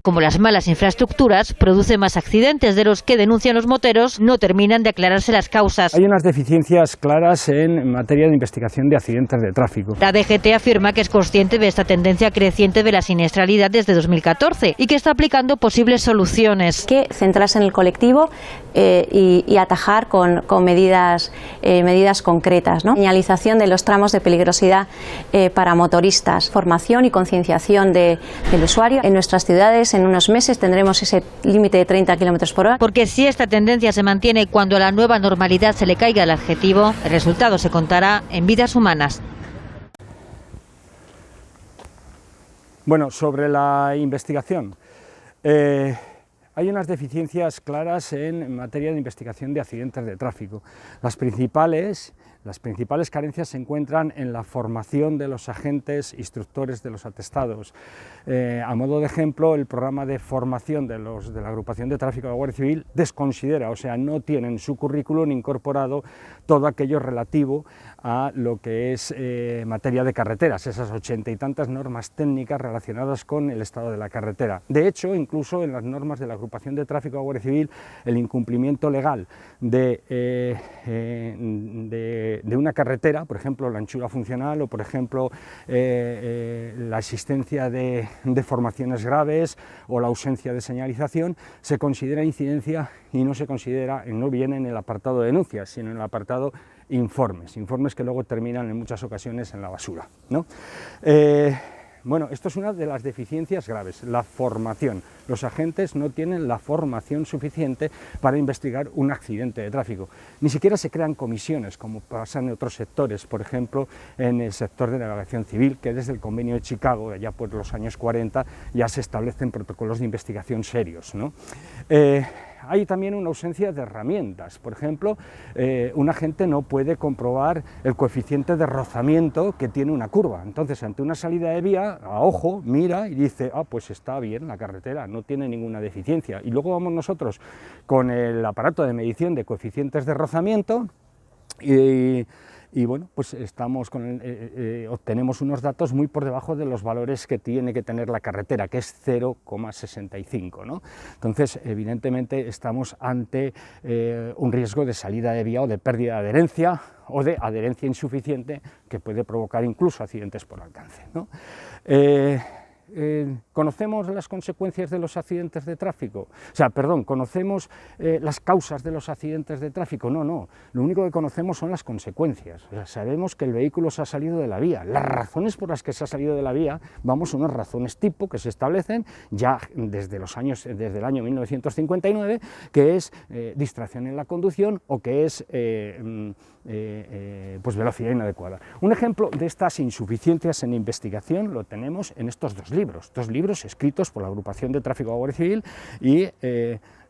como las malas infraestructuras, produce más accidentes de los que denuncian los moteros. No terminan de aclararse las causas. Hay unas deficiencias claras en materia de investigación de accidentes de tráfico. La DGT afirma que es consciente de esta tendencia creciente de la siniestralidad desde 2014 y que está aplicando posibles soluciones. Que centrarse en el colectivo y atajar con medidas concretas, ¿no? Señalización de los tramos de peligrosidad para motoristas, formación y concienciación del usuario. En nuestras ciudades, en unos meses, tendremos ese límite de 30 km por hora. Porque si esta tendencia se mantiene cuando a la nueva normalidad se le caiga el adjetivo, el resultado se contará en vidas humanas. Bueno, sobre la investigación, hay unas deficiencias claras en materia de investigación de accidentes de tráfico. Las principales carencias se encuentran en la formación de los agentes instructores de los atestados. A modo de ejemplo, el programa de formación de la agrupación de tráfico de la Guardia Civil desconsidera, o sea, no tienen en su currículum incorporado todo aquello relativo a lo que es materia de carreteras, esas 80 y tantas normas técnicas relacionadas con el estado de la carretera. De hecho, incluso en las normas de la agrupación de tráfico de la Guardia Civil, el incumplimiento legal de una carretera, por ejemplo, la anchura funcional o, por ejemplo, la existencia de deformaciones graves o la ausencia de señalización, se considera incidencia y no viene en el apartado de denuncias, sino en el apartado informes que luego terminan en muchas ocasiones en la basura, ¿no? Bueno, esto es una de las deficiencias graves, la formación. Los agentes no tienen la formación suficiente para investigar un accidente de tráfico. Ni siquiera se crean comisiones, como pasa en otros sectores, por ejemplo, en el sector de navegación civil, que desde el Convenio de Chicago, allá por los años 40, ya se establecen protocolos de investigación serios, ¿no? Hay también una ausencia de herramientas. Por ejemplo, un agente no puede comprobar el coeficiente de rozamiento que tiene una curva. Entonces, ante una salida de vía, a ojo, mira y dice, pues está bien la carretera, no tiene ninguna deficiencia. Y luego vamos nosotros con el aparato de medición de coeficientes de rozamiento y bueno, pues obtenemos unos datos muy por debajo de los valores que tiene que tener la carretera, que es 0,65, ¿no? Entonces, evidentemente, estamos ante un riesgo de salida de vía o de pérdida de adherencia o de adherencia insuficiente que puede provocar incluso accidentes por alcance, ¿no? ¿Conocemos las consecuencias de los accidentes de tráfico? ¿Conocemos las causas de los accidentes de tráfico? No, lo único que conocemos son las consecuencias. O sea, sabemos que el vehículo se ha salido de la vía. Las razones por las que se ha salido de la vía, son unas razones tipo que se establecen ya desde el año 1959, que es distracción en la conducción o que es velocidad inadecuada. Un ejemplo de estas insuficiencias en investigación lo tenemos en estos dos libros escritos por la agrupación de tráfico de la Guardia Civil y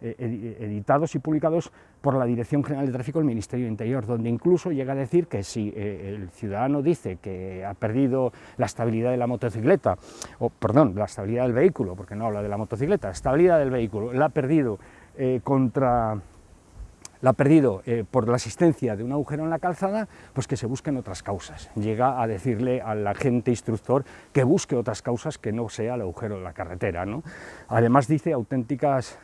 editados y publicados por la Dirección General de Tráfico del Ministerio de Interior, donde incluso llega a decir que si el ciudadano dice que ha perdido la estabilidad de la motocicleta, la estabilidad del vehículo, porque no habla de la motocicleta, estabilidad del vehículo, la ha perdido por la existencia de un agujero en la calzada, pues que se busquen otras causas. Llega a decirle al agente instructor que busque otras causas que no sea el agujero de la carretera, ¿no? Además dice auténticas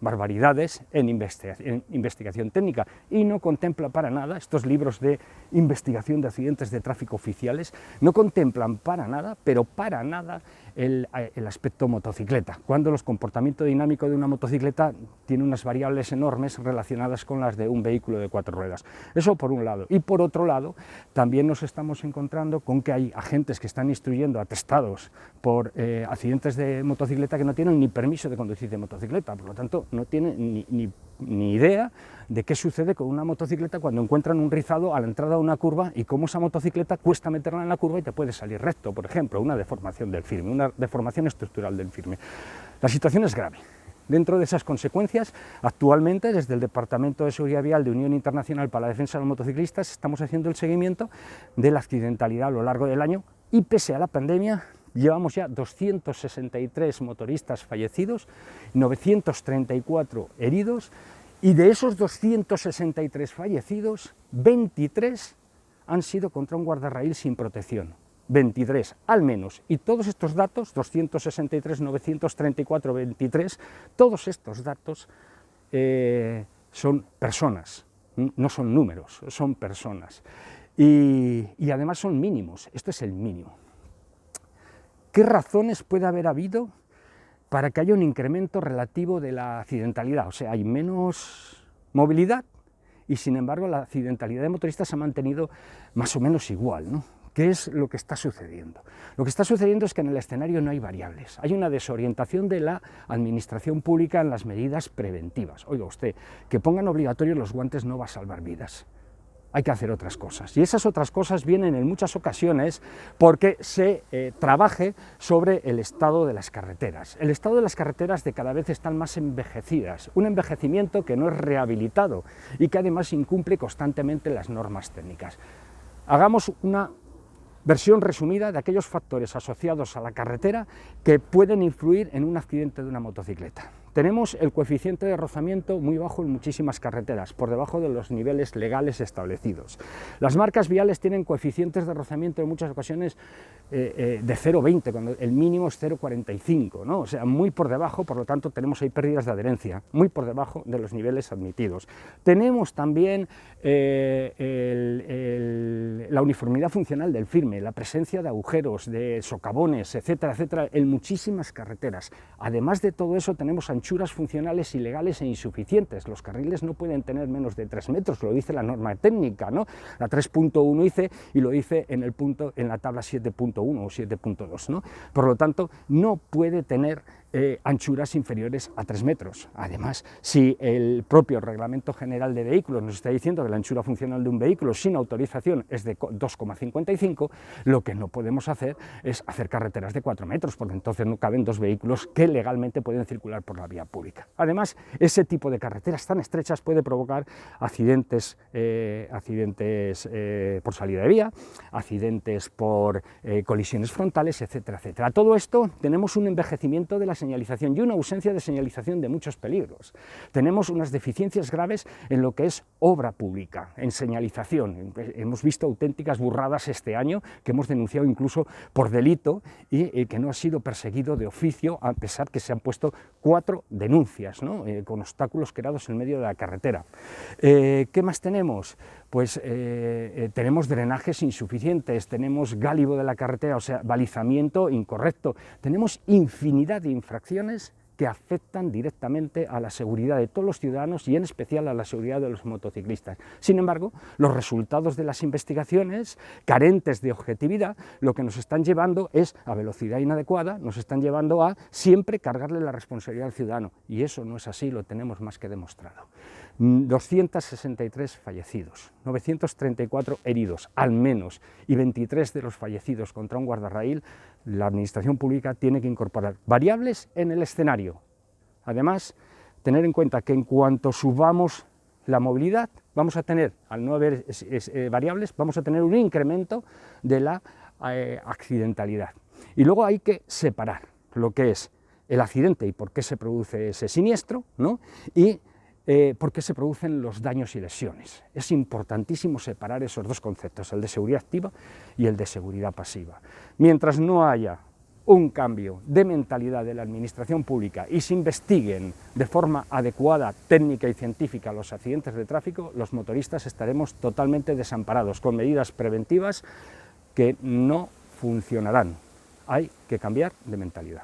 barbaridades en investigación técnica y no contempla para nada, estos libros de investigación de accidentes de tráfico oficiales, no contemplan para nada, pero para nada, el aspecto motocicleta, cuando el comportamiento dinámico de una motocicleta tiene unas variables enormes relacionadas con las de un vehículo de 4 ruedas. Eso por un lado. Y por otro lado, también nos estamos encontrando con que hay agentes que están instruyendo atestados por accidentes de motocicleta que no tienen ni permiso de conducir de motocicleta, por lo tanto no tienen ni idea de qué sucede con una motocicleta cuando encuentran un rizado a la entrada de una curva y cómo esa motocicleta cuesta meterla en la curva y te puede salir recto, por ejemplo, una deformación del firme, una deformación estructural del firme. La situación es grave. Dentro de esas consecuencias, actualmente, desde el Departamento de Seguridad Vial de Unión Internacional para la Defensa de los Motociclistas, estamos haciendo el seguimiento de la accidentalidad a lo largo del año y, pese a la pandemia, llevamos ya 263 motoristas fallecidos, 934 heridos, y de esos 263 fallecidos, 23 han sido contra un guardarraíl sin protección. 23 al menos, y todos estos datos, 263, 934, 23, todos estos datos son personas, no son números, son personas, y además son mínimos, esto es el mínimo. ¿Qué razones puede haber habido para que haya un incremento relativo de la accidentalidad? O sea, hay menos movilidad y sin embargo la accidentalidad de motoristas se ha mantenido más o menos igual, ¿no? ¿Qué es lo que está sucediendo? Lo que está sucediendo es que en el escenario no hay variables, hay una desorientación de la administración pública en las medidas preventivas. Oiga usted, que pongan obligatorios los guantes no va a salvar vidas. Hay que hacer otras cosas, y esas otras cosas vienen en muchas ocasiones porque se trabaje sobre el estado de las carreteras. El estado de las carreteras de cada vez están más envejecidas, un envejecimiento que no es rehabilitado y que además incumple constantemente las normas técnicas. Hagamos una versión resumida de aquellos factores asociados a la carretera que pueden influir en un accidente de una motocicleta. Tenemos el coeficiente de rozamiento muy bajo en muchísimas carreteras, por debajo de los niveles legales establecidos. Las marcas viales tienen coeficientes de rozamiento en muchas ocasiones de 0,20, cuando el mínimo es 0,45, ¿no? O sea, muy por debajo, por lo tanto tenemos ahí pérdidas de adherencia, muy por debajo de los niveles admitidos. Tenemos también la uniformidad funcional del firme, la presencia de agujeros, de socavones, etcétera, etcétera, en muchísimas carreteras. Además de todo eso, tenemos anchuras funcionales ilegales e insuficientes. Los carriles no pueden tener menos de 3 metros, lo dice la norma técnica, ¿no? La 3.1 dice, y lo dice en la tabla 7.1 o 7.2, ¿no? Por lo tanto, no puede tener anchuras inferiores a 3 metros. Además, si el propio Reglamento General de Vehículos nos está diciendo que la anchura funcional de un vehículo sin autorización es de 2,55, lo que no podemos hacer es hacer carreteras de 4 metros, porque entonces no caben 2 vehículos que legalmente pueden circular por la vía pública. Además, ese tipo de carreteras tan estrechas puede provocar accidentes por salida de vía, accidentes por colisiones frontales, etcétera, etcétera. A todo esto tenemos un envejecimiento de la señalización y una ausencia de señalización de muchos peligros. Tenemos unas deficiencias graves en lo que es obra pública, en señalización. Hemos visto auténticas burradas este año que hemos denunciado incluso por delito y que no ha sido perseguido de oficio, a pesar que se han puesto 4 denuncias, ¿no? Con obstáculos creados en medio de la carretera. ¿Qué más tenemos? Pues tenemos drenajes insuficientes, tenemos gálibo de la carretera, o sea, balizamiento incorrecto, tenemos infinidad de infracciones que afectan directamente a la seguridad de todos los ciudadanos y en especial a la seguridad de los motociclistas. Sin embargo, los resultados de las investigaciones, carentes de objetividad, lo que nos están llevando es a velocidad inadecuada, nos están llevando a siempre cargarle la responsabilidad al ciudadano, y eso no es así, lo tenemos más que demostrado. 263 fallecidos, 934 heridos, al menos, y 23 de los fallecidos contra un guardarraíl. La administración pública tiene que incorporar variables en el escenario. Además, tener en cuenta que en cuanto subamos la movilidad, vamos a tener, al no haber variables, vamos a tener un incremento de la accidentalidad. Y luego hay que separar lo que es el accidente y por qué se produce ese siniestro, ¿no? Y por qué se producen los daños y lesiones. Es importantísimo separar esos dos conceptos, el de seguridad activa y el de seguridad pasiva. Mientras no haya un cambio de mentalidad de la administración pública y se investiguen de forma adecuada, técnica y científica los accidentes de tráfico, los motoristas estaremos totalmente desamparados, con medidas preventivas que no funcionarán. Hay que cambiar de mentalidad.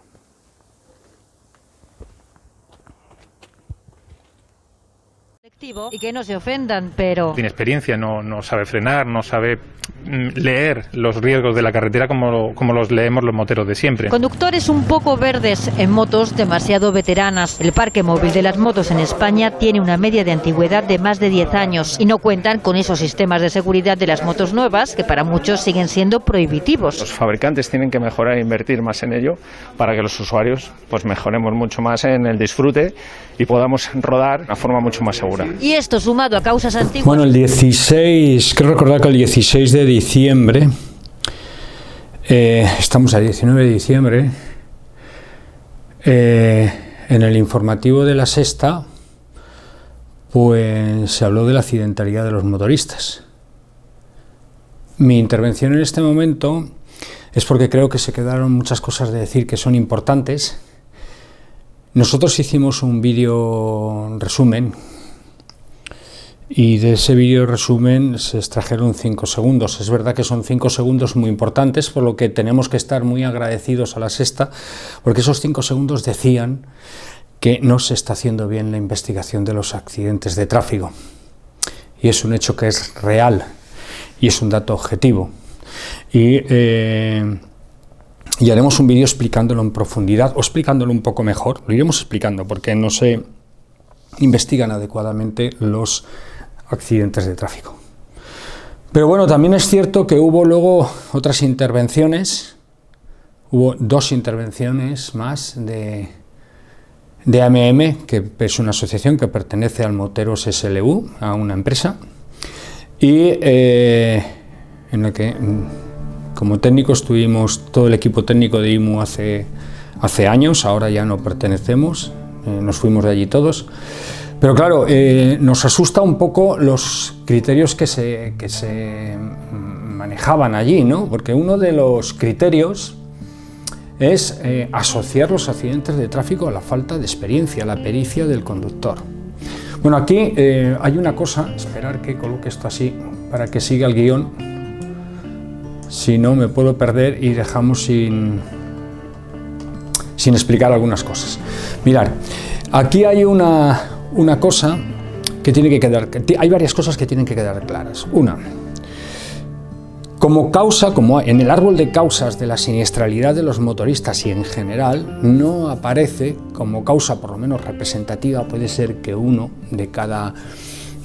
Y que no se ofendan, pero... Tiene experiencia, no sabe frenar, no sabe leer los riesgos de la carretera como los leemos los moteros de siempre. Conductores un poco verdes en motos demasiado veteranas. El parque móvil de las motos en España tiene una media de antigüedad de más de 10 años y no cuentan con esos sistemas de seguridad de las motos nuevas que para muchos siguen siendo prohibitivos. Los fabricantes tienen que mejorar e invertir más en ello para que los usuarios pues mejoremos mucho más en el disfrute y podamos rodar de una forma mucho más segura. Y esto sumado a causas antiguas... Bueno, creo recordar que el 16 de diciembre, estamos a 19 de diciembre, en el informativo de La Sexta, pues se habló de la accidentalidad de los motoristas. Mi intervención en este momento es porque creo que se quedaron muchas cosas de decir que son importantes. Nosotros hicimos un vídeo resumen y de ese vídeo resumen se extrajeron 5 segundos. Es verdad que son 5 segundos muy importantes, por lo que tenemos que estar muy agradecidos a La Sexta, porque esos 5 segundos decían que no se está haciendo bien la investigación de los accidentes de tráfico. Y es un hecho que es real y es un dato objetivo. Y haremos un vídeo explicándolo en profundidad, o explicándolo un poco mejor. Lo iremos explicando porque no se investigan adecuadamente los accidentes de tráfico. Pero bueno, también es cierto que hubo luego otras intervenciones, hubo 2 intervenciones más de AMM, que es una asociación que pertenece al Moteros SLU, a una empresa, y en la que como técnicos tuvimos todo el equipo técnico de IMU hace años, ahora ya no pertenecemos, nos fuimos de allí todos. Pero claro, nos asusta un poco los criterios que se manejaban allí, ¿no? Porque uno de los criterios es asociar los accidentes de tráfico a la falta de experiencia, a la pericia del conductor. Bueno, aquí hay una cosa, esperar que coloque esto así para que siga el guión, si no me puedo perder y dejamos sin explicar algunas cosas. Mirad, aquí hay una cosa que tiene que quedar, hay varias cosas que tienen que quedar claras. Una, como causa, como en el árbol de causas de la siniestralidad de los motoristas y en general, no aparece como causa, por lo menos representativa, puede ser que uno de cada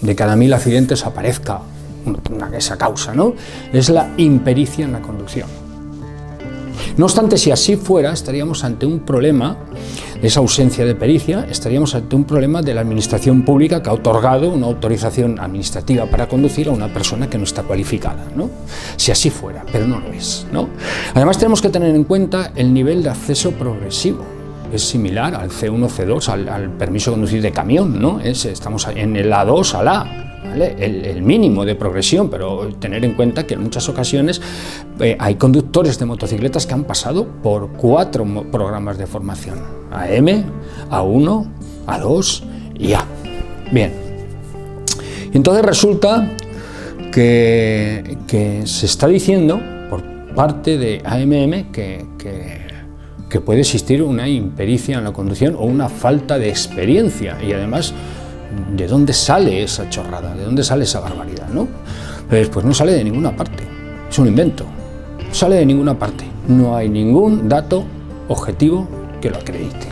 1000 accidentes aparezca esa causa, ¿no? Es la impericia en la conducción. No obstante, si así fuera, estaríamos ante un problema, esa ausencia de pericia, estaríamos ante un problema de la administración pública que ha otorgado una autorización administrativa para conducir a una persona que no está cualificada, ¿no? Si así fuera, pero no lo es, ¿no? Además, tenemos que tener en cuenta el nivel de acceso progresivo. Es similar al C1, C2, al permiso de conducir de camión, ¿no? Estamos en el A2 al A. ¿Vale? El mínimo de progresión, pero tener en cuenta que en muchas ocasiones hay conductores de motocicletas que han pasado por 4 programas de formación: AM, A1, A2 y A. Bien, y entonces resulta que se está diciendo por parte de AMM que puede existir una impericia en la conducción o una falta de experiencia, y además, ¿de dónde sale esa chorrada? ¿De dónde sale esa barbaridad? ¿No? Pues no sale de ninguna parte, es un invento, no sale de ninguna parte, no hay ningún dato objetivo que lo acredite.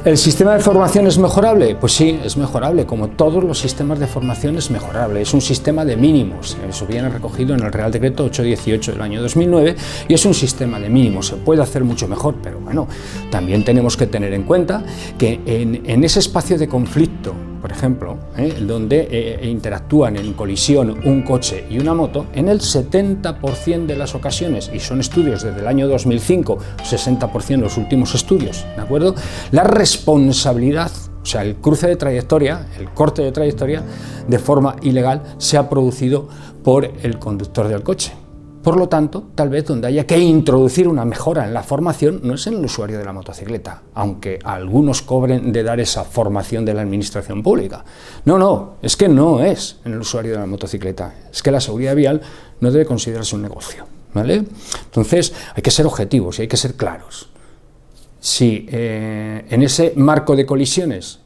¿El sistema de formación es mejorable? Pues sí, es mejorable, como todos los sistemas de formación es mejorable, es un sistema de mínimos, eso viene recogido en el Real Decreto 818 del año 2009 y es un sistema de mínimos, se puede hacer mucho mejor, pero bueno, también tenemos que tener en cuenta que en ese espacio de conflicto, por ejemplo, donde interactúan en colisión un coche y una moto, en el 70% de las ocasiones, y son estudios desde el año 2005, 60% los últimos estudios, ¿de acuerdo? La responsabilidad, o sea, el cruce de trayectoria, el corte de trayectoria, de forma ilegal, se ha producido por el conductor del coche. Por lo tanto, tal vez donde haya que introducir una mejora en la formación no es en el usuario de la motocicleta, aunque algunos cobren de dar esa formación de la administración pública. No, es que no es en el usuario de la motocicleta, es que la seguridad vial no debe considerarse un negocio, ¿vale? Entonces, hay que ser objetivos y hay que ser claros. Si en ese marco de colisiones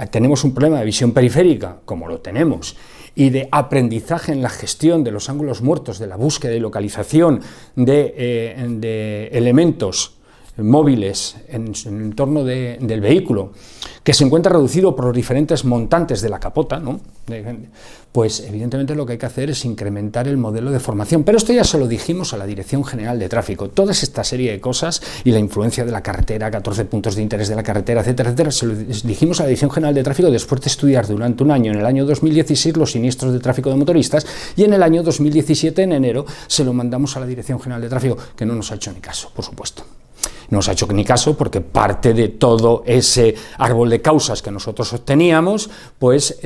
tenemos un problema de visión periférica, como lo tenemos, y de aprendizaje en la gestión de los ángulos muertos, de la búsqueda y localización de elementos móviles en el entorno del vehículo, que se encuentra reducido por los diferentes montantes de la capota, ¿no? Pues evidentemente lo que hay que hacer es incrementar el modelo de formación, pero esto ya se lo dijimos a la Dirección General de Tráfico, toda esta serie de cosas y la influencia de la carretera, 14 puntos de interés de la carretera, etcétera, etcétera, se lo dijimos a la Dirección General de Tráfico después de estudiar durante un año, en el año 2016, los siniestros de tráfico de motoristas, y en el año 2017, en enero, se lo mandamos a la Dirección General de Tráfico, que no nos ha hecho ni caso, por supuesto. No nos ha hecho ni caso porque parte de todo ese árbol de causas que nosotros obteníamos, pues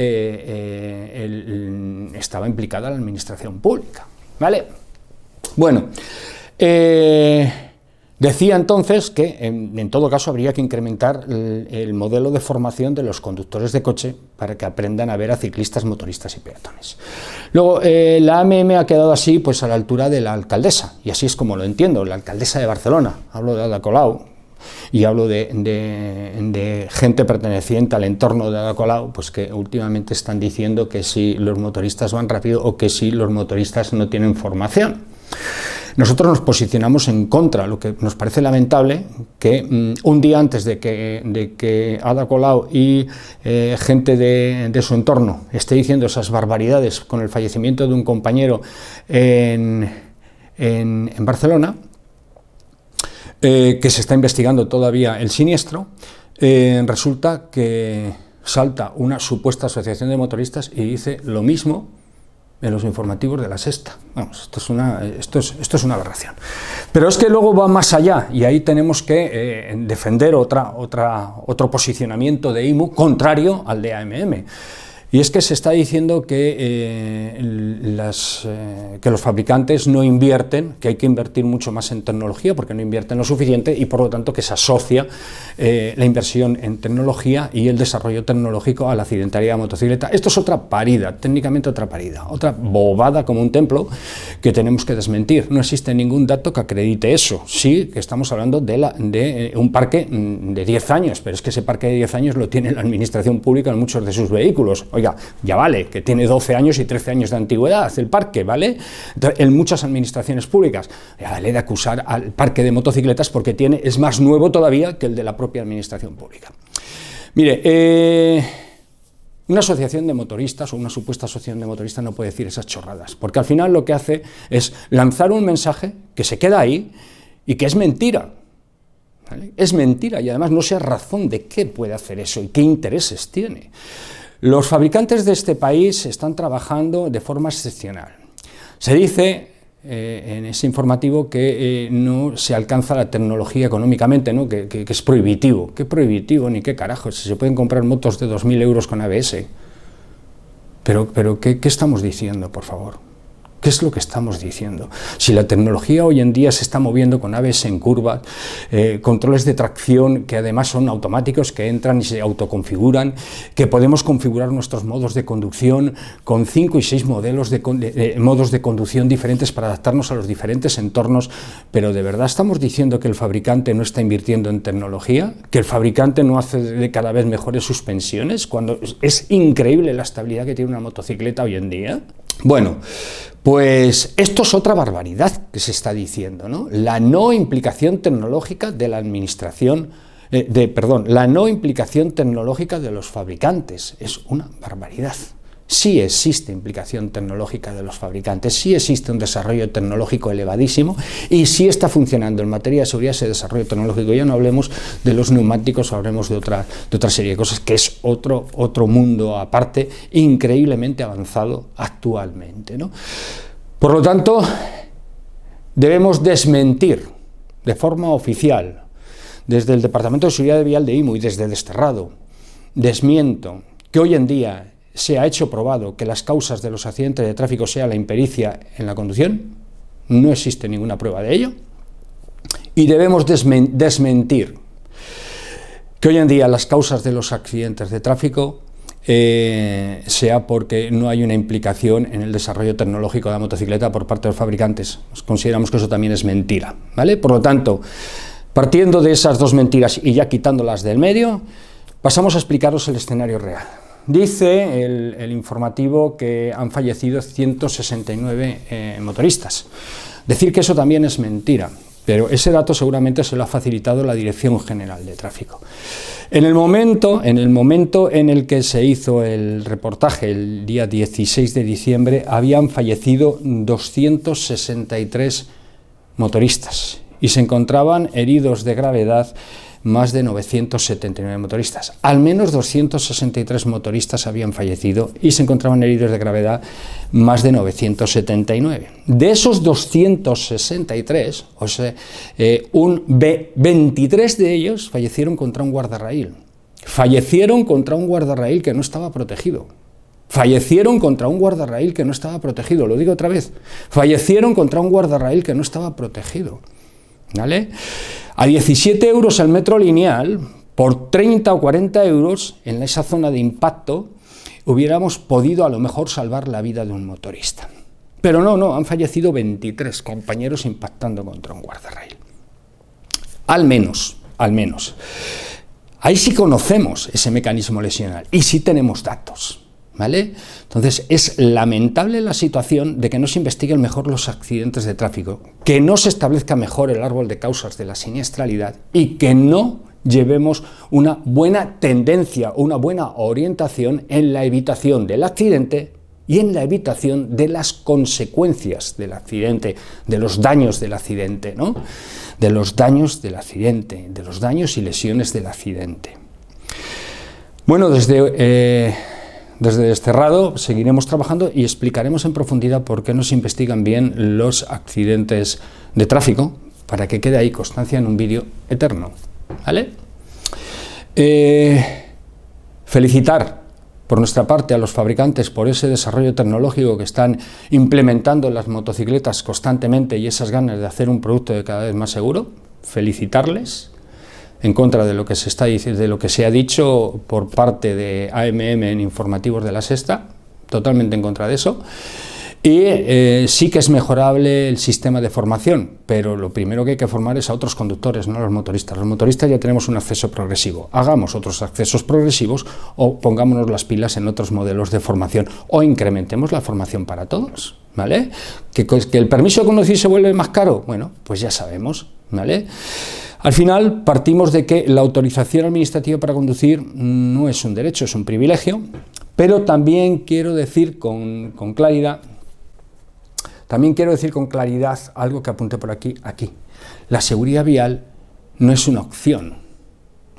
estaba implicada la administración pública, ¿vale? Bueno, decía entonces que en todo caso habría que incrementar el modelo de formación de los conductores de coche para que aprendan a ver a ciclistas, motoristas y peatones. Luego, la AMM ha quedado así pues a la altura de la alcaldesa, y así es como lo entiendo, la alcaldesa de Barcelona. Hablo de Ada Colau y hablo de gente perteneciente al entorno de Ada Colau, pues que últimamente están diciendo que si los motoristas van rápido o que si los motoristas no tienen formación. Nosotros nos posicionamos en contra, lo que nos parece lamentable que un día antes de que Ada Colau y gente de su entorno esté diciendo esas barbaridades con el fallecimiento de un compañero en Barcelona, que se está investigando todavía el siniestro, resulta que salta una supuesta asociación de motoristas y dice lo mismo en los informativos de La Sexta. Vamos, esto es una aberración. Pero es que luego va más allá, y ahí tenemos que defender otro posicionamiento de IMU contrario al de AMM. Y es que se está diciendo que los fabricantes no invierten, que hay que invertir mucho más en tecnología porque no invierten lo suficiente, y por lo tanto que se asocia la inversión en tecnología y el desarrollo tecnológico a la accidentalidad de motocicleta. Esto es otra parida, técnicamente otra parida, otra bobada como un templo que tenemos que desmentir. No existe ningún dato que acredite eso. Sí que estamos hablando de un parque de 10 años, pero es que ese parque de 10 años lo tiene la administración pública en muchos de sus vehículos. Oiga, ya vale, que tiene 12 años y 13 años de antigüedad el parque, ¿vale? Entonces, en muchas administraciones públicas, ya vale de acusar al parque de motocicletas porque es más nuevo todavía que el de la propia administración pública. Mire, una asociación de motoristas o una supuesta asociación de motoristas no puede decir esas chorradas, porque al final lo que hace es lanzar un mensaje que se queda ahí y que es mentira. ¿Vale? Es mentira, y además no sé a razón de qué puede hacer eso y qué intereses tiene. Los fabricantes de este país están trabajando de forma excepcional. Se dice en ese informativo que no se alcanza la tecnología económicamente, ¿no? que es prohibitivo. ¿Qué prohibitivo ni qué carajo? Si se pueden comprar motos de 2.000 euros con ABS. Pero ¿qué estamos diciendo, por favor? ¿Qué es lo que estamos diciendo? Si la tecnología hoy en día se está moviendo con ABS en curva, controles de tracción que además son automáticos, que entran y se autoconfiguran, que podemos configurar nuestros modos de conducción con 5 y 6 modos de conducción diferentes para adaptarnos a los diferentes entornos, pero ¿de verdad estamos diciendo que el fabricante no está invirtiendo en tecnología? ¿Que el fabricante no hace de cada vez mejores suspensiones? Cuando es increíble la estabilidad que tiene una motocicleta hoy en día. Bueno, pues esto es otra barbaridad que se está diciendo, ¿no? La no implicación tecnológica de la administración, la no implicación tecnológica de los fabricantes, es una barbaridad. Sí existe implicación tecnológica de los fabricantes, sí existe un desarrollo tecnológico elevadísimo y sí está funcionando en materia de seguridad ese desarrollo tecnológico. Ya no hablemos de los neumáticos, hablemos de otra serie de cosas, que es otro mundo aparte, increíblemente avanzado actualmente, ¿no? Por lo tanto, debemos desmentir de forma oficial, desde el Departamento de Seguridad Vial de IMU y desde Desterrado, desmiento que hoy en día se ha hecho probado que las causas de los accidentes de tráfico sea la impericia en la conducción. No existe ninguna prueba de ello. Y debemos desmentir que hoy en día las causas de los accidentes de tráfico sea porque no hay una implicación en el desarrollo tecnológico de la motocicleta por parte de los fabricantes. Consideramos que eso también es mentira, ¿vale? Por lo tanto, partiendo de esas dos mentiras y ya quitándolas del medio, pasamos a explicaros el escenario real. Dice el informativo que han fallecido 169 motoristas. Decir que eso también es mentira, pero ese dato seguramente se lo ha facilitado la Dirección General de Tráfico. En el momento en el que se hizo el reportaje, el día 16 de diciembre, habían fallecido 263 motoristas y se encontraban heridos de gravedad más de 979 motoristas. Al menos 263 motoristas habían fallecido y se encontraban heridos de gravedad más de 979. De esos 263, o sea, 23 de ellos fallecieron contra un guardarraíl. Fallecieron contra un guardarraíl que no estaba protegido. Fallecieron contra un guardarraíl que no estaba protegido, lo digo otra vez, fallecieron contra un guardarraíl que no estaba protegido, ¿vale? A 17 euros el metro lineal, por 30 o 40 euros en esa zona de impacto, hubiéramos podido a lo mejor salvar la vida de un motorista. Pero no, han fallecido 23 compañeros impactando contra un guardarraíl. Al menos. Ahí sí conocemos ese mecanismo lesional y sí tenemos datos, ¿vale? Entonces es lamentable la situación de que no se investiguen mejor los accidentes de tráfico, que no se establezca mejor el árbol de causas de la siniestralidad y que no llevemos una buena tendencia, una buena orientación en la evitación del accidente y en la evitación de las consecuencias del accidente, de los daños del accidente, ¿no? De los daños del accidente, de los daños y lesiones del accidente. Bueno, desde Desterrado seguiremos trabajando y explicaremos en profundidad por qué no se investigan bien los accidentes de tráfico, para que quede ahí constancia en un vídeo eterno, ¿vale? Felicitar por nuestra parte a los fabricantes por ese desarrollo tecnológico que están implementando en las motocicletas constantemente y esas ganas de hacer un producto de cada vez más seguro. Felicitarles en contra de lo que se está diciendo, de lo que se ha dicho por parte de AMM en informativos de La Sexta, totalmente en contra de eso. Y sí que es mejorable el sistema de formación, pero lo primero que hay que formar es a otros conductores, no a los motoristas. Los motoristas ya tenemos un acceso progresivo. Hagamos otros accesos progresivos o pongámonos las pilas en otros modelos de formación o incrementemos la formación para todos, ¿vale? ¿Que el permiso de conducir se vuelve más caro? Bueno, pues ya sabemos, ¿vale? Al final partimos de que la autorización administrativa para conducir no es un derecho, es un privilegio, pero también quiero decir con claridad algo que apunté por aquí. La seguridad vial no es una opción,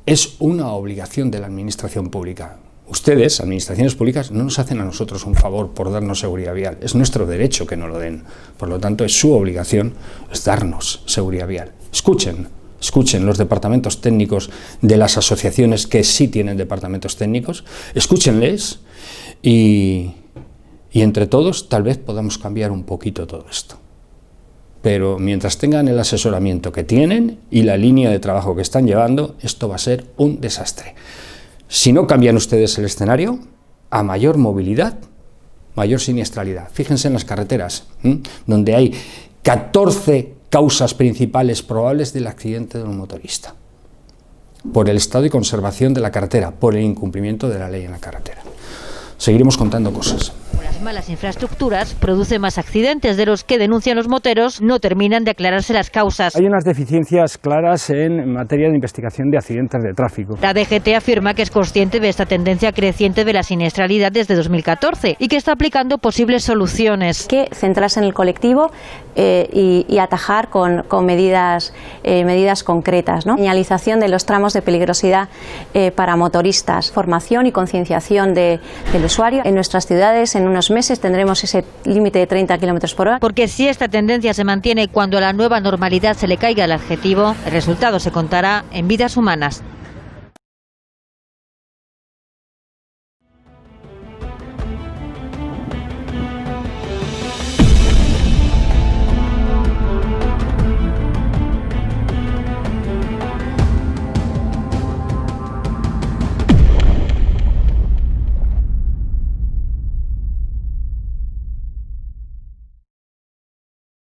es una obligación de la administración pública. Ustedes, administraciones públicas, no nos hacen a nosotros un favor por darnos seguridad vial, es nuestro derecho que nos lo den. Por lo tanto, es su obligación darnos seguridad vial. Escuchen los departamentos técnicos de las asociaciones que sí tienen departamentos técnicos, escúchenles y entre todos tal vez podamos cambiar un poquito todo esto. Pero mientras tengan el asesoramiento que tienen y la línea de trabajo que están llevando, esto va a ser un desastre. Si no cambian ustedes el escenario, a mayor movilidad, mayor siniestralidad. Fíjense en las carreteras, donde hay 14 causas principales probables del accidente de un motorista, por el estado de conservación de la carretera, por el incumplimiento de la ley en la carretera. Seguiremos contando cosas. Las malas infraestructuras producen más accidentes de los que denuncian los moteros, no terminan de aclararse las causas. Hay unas deficiencias claras en materia de investigación de accidentes de tráfico. La DGT afirma que es consciente de esta tendencia creciente de la siniestralidad desde 2014 y que está aplicando posibles soluciones. Que centrarse en el colectivo y atajar con medidas concretas, ¿no? Señalización de los tramos de peligrosidad para motoristas, formación y concienciación del usuario. En nuestras ciudades, en unos meses, tendremos ese límite de 30 km por hora. Porque si esta tendencia se mantiene cuando a la nueva normalidad se le caiga el adjetivo, el resultado se contará en vidas humanas.